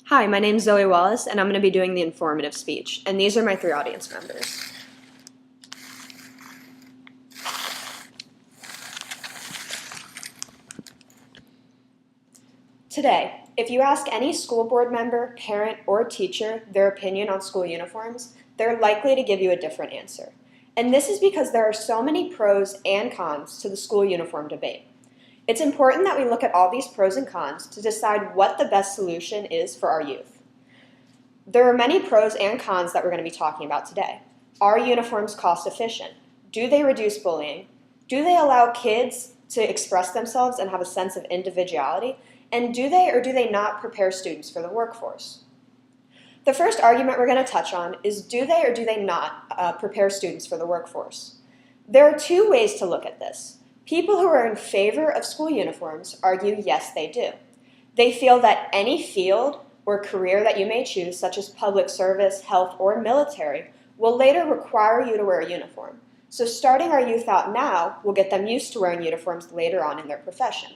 Hi, my name's Zoe Wallace, and I'm going to be doing the informative speech, and these are my three audience members. Today, if you ask any school board member, parent, or teacher their opinion on school uniforms, they're likely to give you a different answer. And this is because there are so many pros and cons to the school uniform debate. It's important that we look at all these pros and cons to decide what the best solution is for our youth. There are many pros and cons that we're going to be talking about today. Are uniforms cost efficient? Do they reduce bullying? Do they allow kids to express themselves and have a sense of individuality? And do they or do they not prepare students for the workforce? The first argument we're going to touch on is do they or do they not prepare students for the workforce? There are two ways to look at this. People who are in favor of school uniforms argue yes, they do. They feel that any field or career that you may choose, such as public service, health, or military, will later require you to wear a uniform. So starting our youth out now will get them used to wearing uniforms later on in their profession.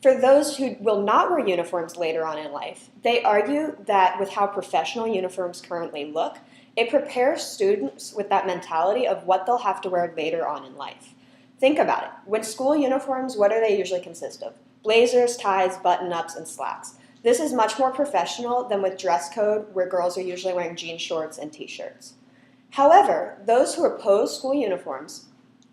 For those who will not wear uniforms later on in life, they argue that with how professional uniforms currently look, it prepares students with that mentality of what they'll have to wear later on in life. Think about it. When school uniforms, what do they usually consist of? Blazers, ties, button-ups, and slacks. This is much more professional than with dress code, where girls are usually wearing jean shorts and t-shirts. However, those who oppose school uniforms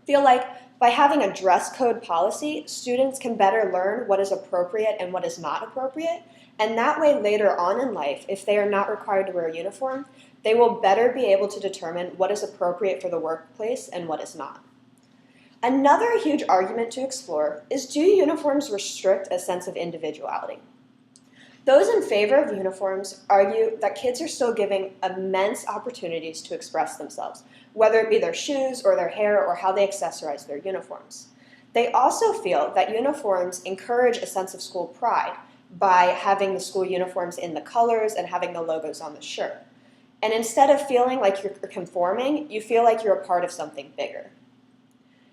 feel like by having a dress code policy, students can better learn what is appropriate and what is not appropriate, and that way later on in life, if they are not required to wear a uniform, they will better be able to determine what is appropriate for the workplace and what is not. Another huge argument to explore is, do uniforms restrict a sense of individuality? Those in favor of uniforms argue that kids are still given immense opportunities to express themselves, whether it be their shoes or their hair or how they accessorize their uniforms. They also feel that uniforms encourage a sense of school pride by having the school uniforms in the colors and having the logos on the shirt. And instead of feeling like you're conforming, you feel like you're a part of something bigger.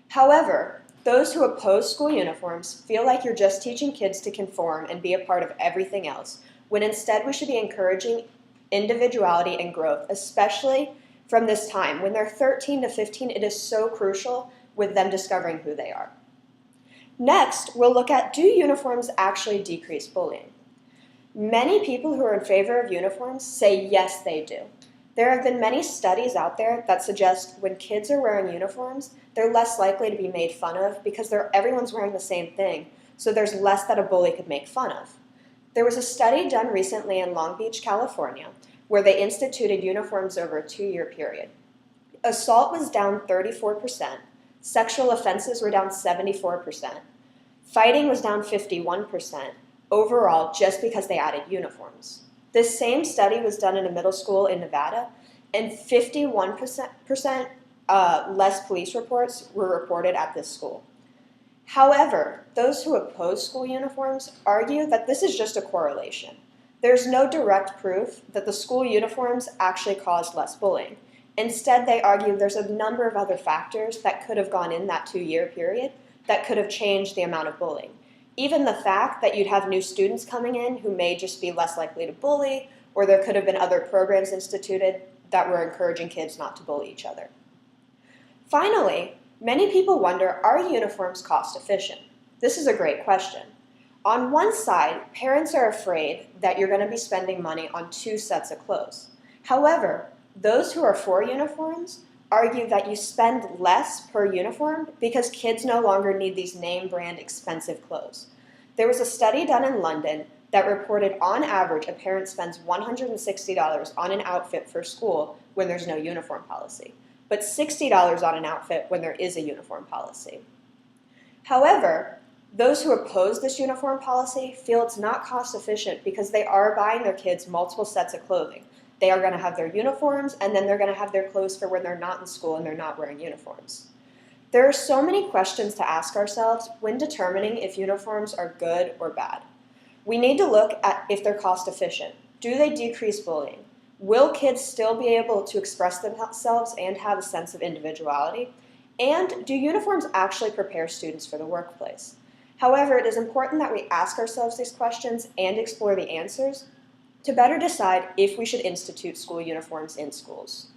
However, those who oppose school uniforms feel like you're just teaching kids to conform and be a part of everything else, when instead we should be encouraging individuality and growth, especially from this time. When they're 13 to 15, it is so crucial with them discovering who they are. Next, we'll look at, do uniforms actually decrease bullying? Many people who are in favor of uniforms say yes, they do. There have been many studies out there that suggest when kids are wearing uniforms, they're less likely to be made fun of because everyone's wearing the same thing, so there's less that a bully could make fun of. There was a study done recently in Long Beach, California, where they instituted uniforms over a 2-year period. Assault was down 34%, sexual offenses were down 74%, fighting was down 51% overall just because they added uniforms. This same study was done in a middle school in Nevada, and 51% less police reports were reported at this school. However, those who oppose school uniforms argue that this is just a correlation. There's no direct proof that the school uniforms actually caused less bullying. Instead, they argue there's a number of other factors that could have gone in that 2-year period that could have changed the amount of bullying. Even the fact that you'd have new students coming in who may just be less likely to bully, or there could have been other programs instituted that were encouraging kids not to bully each other. Finally, many people wonder, are uniforms cost efficient? This is a great question. On one side, parents are afraid that you're going to be spending money on 2 sets of clothes. However, those who are for uniforms argue that you spend less per uniform because kids no longer need these name brand expensive clothes. There was a study done in London that reported on average a parent spends $160 on an outfit for school when there's no uniform policy, but $60 on an outfit when there is a uniform policy. However, those who oppose this uniform policy feel it's not cost efficient because they are buying their kids multiple sets of clothing. They are going to have their uniforms, and then they're going to have their clothes for when they're not in school and they're not wearing uniforms. There are so many questions to ask ourselves when determining if uniforms are good or bad. We need to look at if they're cost efficient. Do they decrease bullying? Will kids still be able to express themselves and have a sense of individuality? And do uniforms actually prepare students for the workplace? However, it is important that we ask ourselves these questions and explore the answers to better decide if we should institute school uniforms in schools.